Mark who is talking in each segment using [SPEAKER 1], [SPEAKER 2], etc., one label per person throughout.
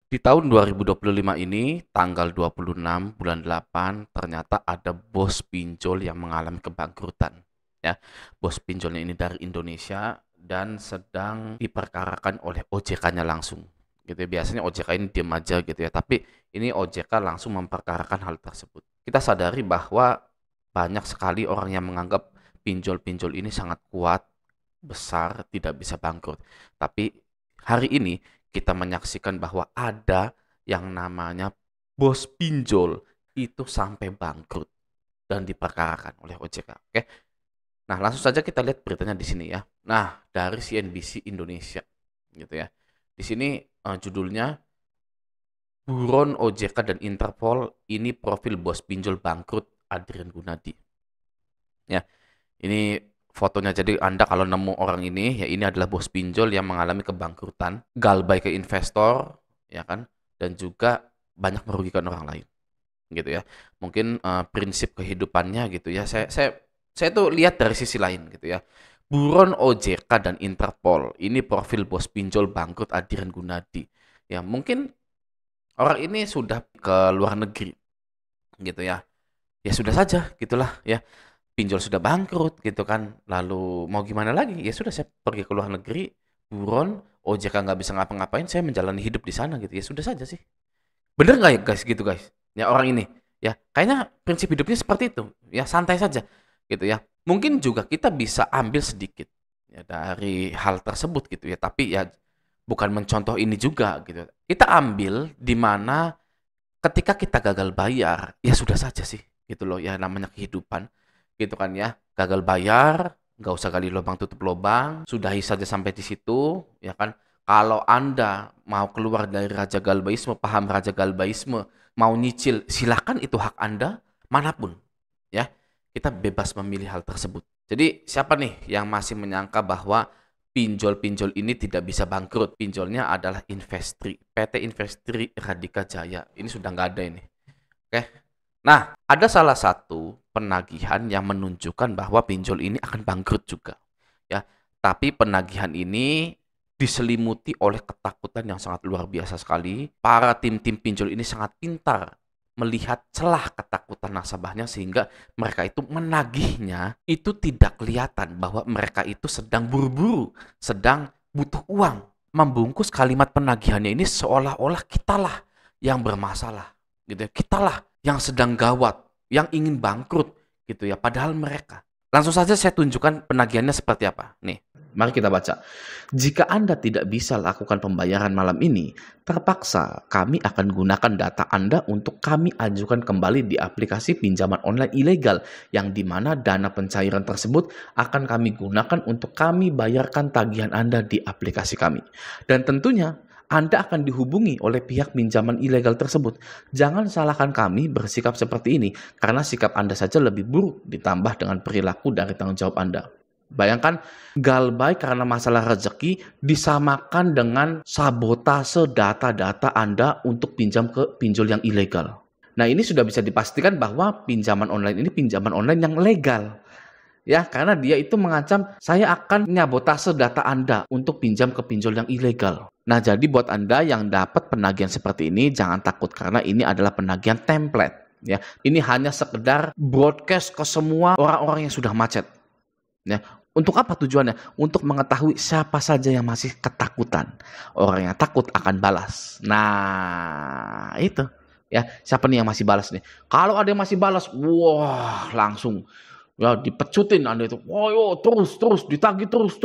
[SPEAKER 1] Di tahun 2025 ini, tanggal 26 bulan 8, ternyata ada bos pinjol yang mengalami kebangkrutan. Ya, bos pinjolnya ini dari Indonesia dan sedang diperkarakan oleh OJK-nya langsung. Gitu ya. Biasanya OJK ini diam aja gitu ya, tapi ini OJK langsung memperkarakan hal tersebut. Kita sadari bahwa banyak sekali orang yang menganggap pinjol-pinjol ini sangat kuat, besar, tidak bisa bangkrut. Tapi hari ini kita menyaksikan bahwa ada yang namanya bos pinjol itu sampai bangkrut dan diperkarakan oleh OJK. Oke. Nah, langsung saja kita lihat beritanya di sini ya. Nah, dari CNBC Indonesia gitu ya. Di sini judulnya Buron OJK dan Interpol ini profil bos pinjol bangkrut Adrian Gunadi. Ya, ini fotonya, jadi Anda kalau nemu orang ini, ya ini adalah bos pinjol yang mengalami kebangkrutan, galbai ke investor, ya kan, dan juga banyak merugikan orang lain, gitu ya. Mungkin prinsip kehidupannya gitu ya. Saya tuh lihat dari sisi lain gitu ya. Buron OJK dan Interpol, ini profil bos pinjol bangkrut Adrian Gunadi. Ya, mungkin orang ini sudah ke luar negeri gitu ya. Ya sudah saja gitulah ya, pinjol sudah bangkrut gitu kan, lalu mau gimana lagi, ya sudah saya pergi ke luar negeri, buron, OJK nggak bisa ngapa-ngapain, saya menjalani hidup di sana gitu, ya sudah saja sih. Bener nggak ya guys, gitu guys, ya orang ini ya kayaknya prinsip hidupnya seperti itu ya, santai saja gitu ya. Mungkin juga kita bisa ambil sedikit ya dari hal tersebut gitu ya, tapi ya bukan mencontoh ini juga gitu. Kita ambil di mana ketika kita gagal bayar, ya sudah saja sih gitu loh, ya namanya kehidupan gitu kan ya. Gagal bayar, nggak usah gali lubang tutup lubang, sudahi saja sampai di situ ya kan. Kalau Anda mau keluar dari raja galbaisme, paham raja galbaisme, mau nyicil, silakan, itu hak Anda manapun ya. Kita bebas memilih hal tersebut. Jadi siapa nih yang masih menyangka bahwa pinjol-pinjol ini tidak bisa bangkrut? Pinjolnya adalah Investri, PT Investri Radika Jaya. Ini sudah nggak ada ini. Oke. Nah, ada salah satu penagihan yang menunjukkan bahwa pinjol ini akan bangkrut juga. Ya, tapi penagihan ini diselimuti oleh ketakutan yang sangat luar biasa sekali. Para tim-tim pinjol ini sangat pintar melihat celah ketakutan nasabahnya sehingga mereka itu menagihnya itu tidak kelihatan bahwa mereka itu sedang buru-buru, sedang butuh uang. Membungkus kalimat penagihannya ini seolah-olah kitalah yang bermasalah, gitu ya. Kitalah yang sedang gawat, yang ingin bangkrut, gitu ya. Padahal mereka. Langsung saja saya tunjukkan penagihannya seperti apa. Nih, mari kita baca. Jika Anda tidak bisa lakukan pembayaran malam ini, terpaksa kami akan gunakan data Anda untuk kami ajukan kembali di aplikasi pinjaman online ilegal, yang dimana dana pencairan tersebut akan kami gunakan untuk kami bayarkan tagihan Anda di aplikasi kami. Dan tentunya Anda akan dihubungi oleh pihak pinjaman ilegal tersebut. Jangan salahkan kami bersikap seperti ini, karena sikap Anda saja lebih buruk ditambah dengan perilaku dari tanggung jawab Anda. Bayangkan, galbay karena masalah rezeki disamakan dengan sabotase data-data Anda untuk pinjam ke pinjol yang ilegal. Nah, ini sudah bisa dipastikan bahwa pinjaman online ini pinjaman online yang legal. Ya, karena dia itu mengancam, saya akan nyabotase data Anda untuk pinjam ke pinjol yang ilegal. Nah, jadi buat Anda yang dapat penagihan seperti ini, jangan takut karena ini adalah penagihan template. Ya, ini hanya sekedar broadcast ke semua orang-orang yang sudah macet. Ya, untuk apa tujuannya? Untuk mengetahui siapa saja yang masih ketakutan. Orang yang takut akan balas. Nah, itu. Ya, siapa nih yang masih balas nih? Kalau ada yang masih balas, wah, langsung ya dipecutin Anda itu. Oh, yo, terus ditagih terus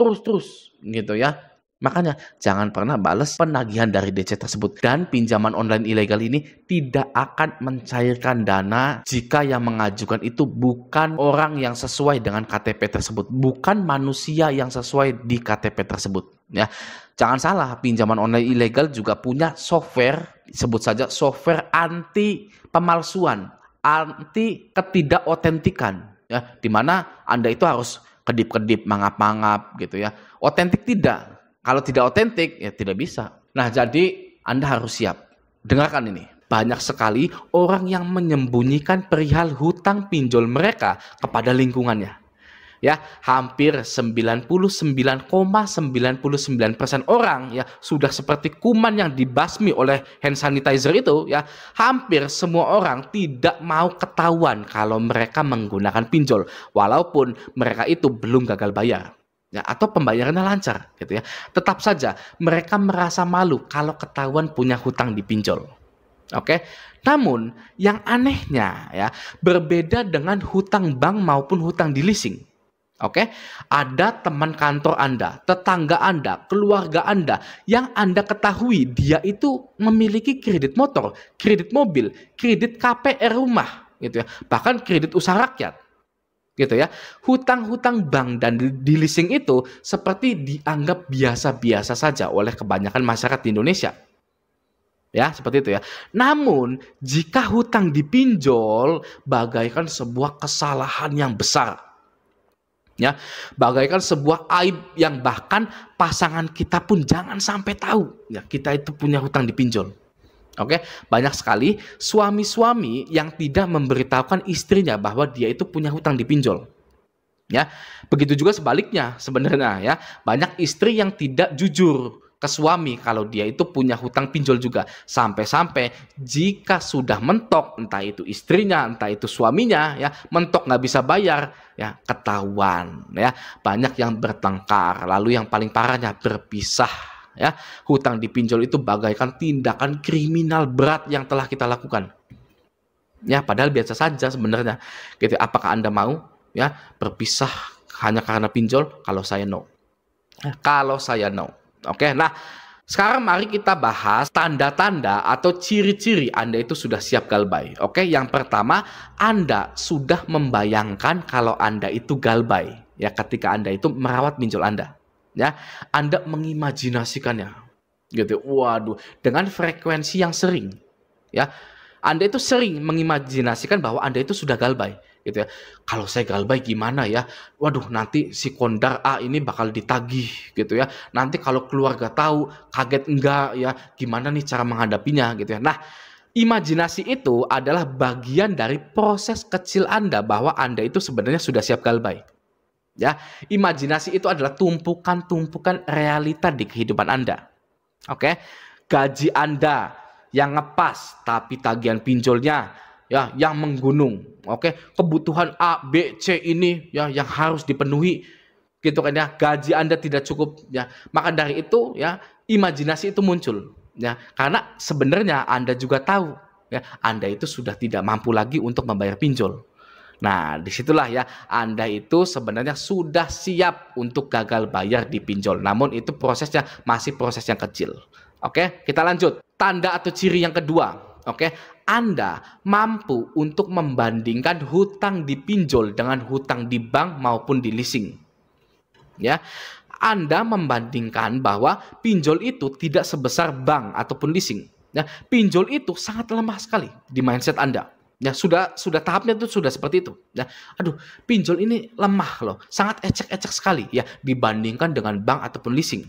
[SPEAKER 1] gitu ya. Makanya jangan pernah balas penagihan dari DC tersebut. Dan pinjaman online ilegal ini tidak akan mencairkan dana jika yang mengajukan itu bukan orang yang sesuai dengan KTP tersebut, bukan manusia yang sesuai di KTP tersebut. Ya, jangan salah, pinjaman online ilegal juga punya software, sebut saja software anti pemalsuan, anti ketidakotentikan. Ya, di mana Anda itu harus kedip-kedip, mangap-mangap gitu ya. Otentik tidak. Kalau tidak otentik, ya tidak bisa. Nah, jadi Anda harus siap. Dengarkan ini. Banyak sekali orang yang menyembunyikan perihal hutang pinjol mereka kepada lingkungannya. Ya, hampir 99,99% orang ya sudah seperti kuman yang dibasmi oleh hand sanitizer itu ya, hampir semua orang tidak mau ketahuan kalau mereka menggunakan pinjol walaupun mereka itu belum gagal bayar. Ya, atau pembayarannya lancar gitu ya. Tetap saja mereka merasa malu kalau ketahuan punya hutang di pinjol. Oke. Namun yang anehnya ya, berbeda dengan hutang bank maupun hutang di leasing. Oke, ada teman kantor Anda, tetangga Anda, keluarga Anda yang Anda ketahui dia itu memiliki kredit motor, kredit mobil, kredit KPR rumah, gitu ya, bahkan kredit usaha rakyat, gitu ya. Hutang-hutang bank dan di leasing itu seperti dianggap biasa-biasa saja oleh kebanyakan masyarakat di Indonesia. Ya, seperti itu ya. Namun, jika hutang dipinjol bagaikan sebuah kesalahan yang besar. Ya, bagaikan sebuah aib yang bahkan pasangan kita pun jangan sampai tahu ya kita itu punya hutang dipinjol. Oke, banyak sekali suami-suami yang tidak memberitahukan istrinya bahwa dia itu punya hutang dipinjol. Ya, begitu juga sebaliknya sebenarnya ya. Banyak istri yang tidak jujur ke suami kalau dia itu punya hutang pinjol juga. Sampai-sampai jika sudah mentok, entah itu istrinya, entah itu suaminya ya, mentok nggak bisa bayar, ya ketahuan ya. Banyak yang bertengkar, lalu yang paling parahnya berpisah ya. Hutang dipinjol itu bagaikan tindakan kriminal berat yang telah kita lakukan. Ya, padahal biasa saja sebenarnya. Gitu. Apakah Anda mau ya berpisah hanya karena pinjol? Kalau saya no. Kalau saya no. Oke, nah sekarang mari kita bahas tanda-tanda atau ciri-ciri Anda itu sudah siap galbay. Oke, yang pertama, Anda sudah membayangkan kalau Anda itu galbay. Ya, ketika Anda itu merawat pinjol Anda. Ya, Anda mengimajinasikannya. Gitu. Waduh, dengan frekuensi yang sering. Ya, Anda itu sering mengimajinasikan bahwa Anda itu sudah galbay. Gitu ya. Kalau saya galbay gimana ya? Waduh, nanti si kondar A ini bakal ditagih gitu ya. Nanti kalau keluarga tahu kaget enggak ya? Gimana nih cara menghadapinya gitu ya. Nah, imajinasi itu adalah bagian dari proses kecil Anda bahwa Anda itu sebenarnya sudah siap galbay. Ya, imajinasi itu adalah tumpukan-tumpukan realita di kehidupan Anda. Oke. Gaji Anda yang ngepas tapi tagihan pinjolnya ya yang menggunung. Oke, kebutuhan A, B, C ini ya yang harus dipenuhi gitu kan ya. Gaji Anda tidak cukup ya. Maka dari itu ya imajinasi itu muncul ya. Karena sebenarnya Anda juga tahu ya Anda itu sudah tidak mampu lagi untuk membayar pinjol. Nah, disitulah ya Anda itu sebenarnya sudah siap untuk gagal bayar di pinjol. Namun itu prosesnya masih proses yang kecil. Oke, kita lanjut. Tanda atau ciri yang kedua. Oke, Anda mampu untuk membandingkan hutang di pinjol dengan hutang di bank maupun di leasing. Ya, Anda membandingkan bahwa pinjol itu tidak sebesar bank ataupun leasing. Ya, pinjol itu sangat lemah sekali di mindset Anda. Ya, sudah tahapnya itu sudah seperti itu. Ya, aduh, pinjol ini lemah loh, sangat ecek-ecek sekali ya dibandingkan dengan bank ataupun leasing.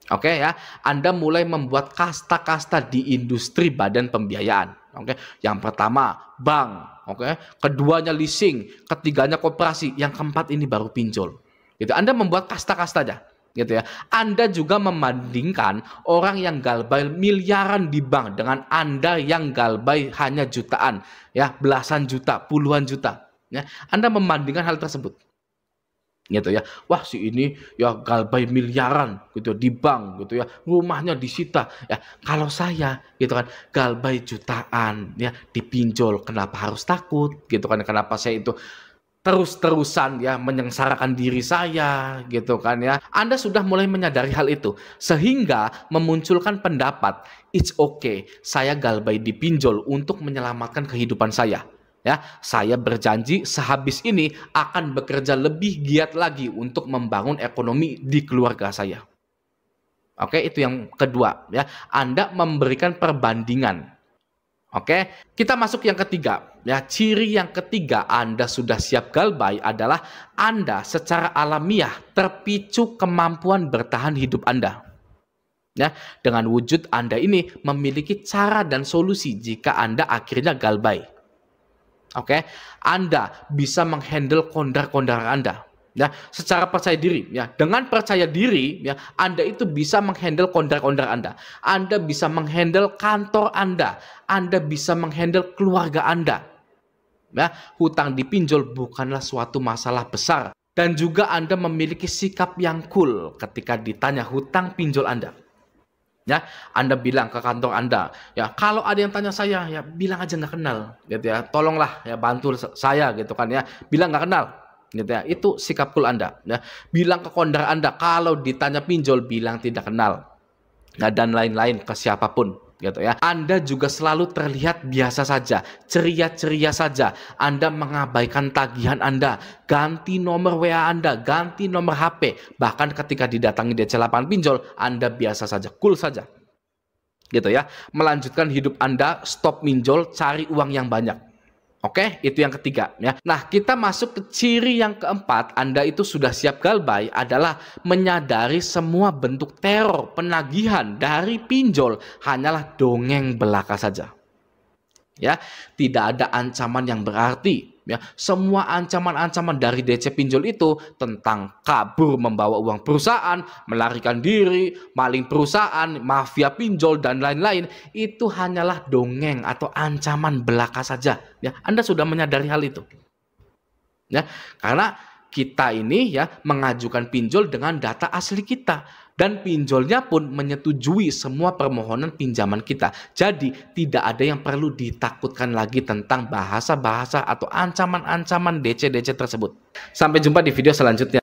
[SPEAKER 1] Oke ya, Anda mulai membuat kasta-kasta di industri badan pembiayaan. Oke, yang pertama bank, oke, keduanya leasing, ketiganya koperasi, yang keempat ini baru pinjol. Gitu. Anda membuat kasta-kasta aja, gitu ya. Anda juga membandingkan orang yang galbay miliaran di bank dengan Anda yang galbay hanya jutaan, ya, belasan juta, puluhan juta. Ya, Anda membandingkan hal tersebut. Gitu ya, wah si ini ya galbay miliaran gitu di bank gitu ya, rumahnya disita ya. Kalau saya gitu kan galbay jutaan ya dipinjol, kenapa harus takut gitu kan? Kenapa saya itu terus-terusan ya menyengsarakan diri saya gitu kan ya. Anda sudah mulai menyadari hal itu sehingga memunculkan pendapat it's okay saya galbay dipinjol untuk menyelamatkan kehidupan saya. Ya, saya berjanji sehabis ini akan bekerja lebih giat lagi untuk membangun ekonomi di keluarga saya. Oke, itu yang kedua ya. Anda memberikan perbandingan. Oke, kita masuk yang ketiga. Ya, ciri yang ketiga Anda sudah siap galbay adalah Anda secara alamiah terpicu kemampuan bertahan hidup Anda. Ya, dengan wujud Anda ini memiliki cara dan solusi jika Anda akhirnya galbay. Oke, Anda bisa menghandle kondar-kondar Anda. Ya, secara percaya diri, ya. Dengan percaya diri, ya, Anda itu bisa menghandle kondar-kondar Anda. Anda bisa menghandle kantor Anda bisa menghandle keluarga Anda. Ya, hutang dipinjol bukanlah suatu masalah besar. Dan juga Anda memiliki sikap yang cool ketika ditanya hutang pinjol Anda. Ya, Anda bilang ke kantor Anda, ya kalau ada yang tanya saya, ya bilang aja nggak kenal, gitu ya. Tolonglah ya bantu saya, gitu kan ya. Bilang nggak kenal, gitu ya. Itu sikap cool Anda. Ya, bilang ke kondar Anda kalau ditanya pinjol, bilang tidak kenal. Nah, dan lain-lain ke siapapun, gitu ya. Anda juga selalu terlihat biasa saja, ceria-ceria saja. Anda mengabaikan tagihan Anda, ganti nomor WA Anda, ganti nomor HP. Bahkan ketika didatangi DC lapangan pinjol, Anda biasa saja, cool saja. Gitu ya. Melanjutkan hidup Anda, stop minjol, cari uang yang banyak. Oke, itu yang ketiga ya. Nah, kita masuk ke ciri yang keempat, Anda itu sudah siap galbay, adalah menyadari semua bentuk teror penagihan dari pinjol hanyalah dongeng belaka saja. Ya, tidak ada ancaman yang berarti. Ya, semua ancaman-ancaman dari DC pinjol itu tentang kabur membawa uang perusahaan, melarikan diri, maling perusahaan, mafia pinjol, dan lain-lain, itu hanyalah dongeng atau ancaman belaka saja. Ya, Anda sudah menyadari hal itu. Ya, karena kita ini ya mengajukan pinjol dengan data asli kita. Dan pinjolnya pun menyetujui semua permohonan pinjaman kita. Jadi tidak ada yang perlu ditakutkan lagi tentang bahasa-bahasa atau ancaman-ancaman DC-DC tersebut. Sampai jumpa di video selanjutnya.